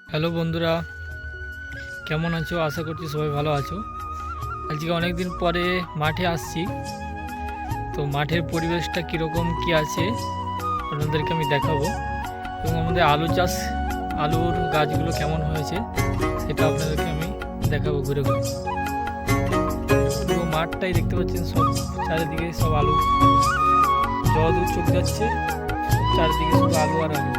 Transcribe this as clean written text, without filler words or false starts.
Hello বন্ধুরা, কেমন আছো? আশা করছি সবাই ভালো আছো। আজকে অনেক দিন পরে মাঠে আসছি, তো মাঠের পরিবেশটা কীরকম কী আছে আপনাদেরকে আমি দেখাবো, এবং আমাদের আলুর গাছগুলো কেমন হয়েছে সেটা আপনাদেরকে আমি দেখাবো ঘুরে ঘুরে। পুরো মাঠটাই দেখতে পাচ্ছেন, সব চারিদিকে সব আলু, যতদূর চোখ যাচ্ছে চারিদিকে শুধু আলু আর আলু।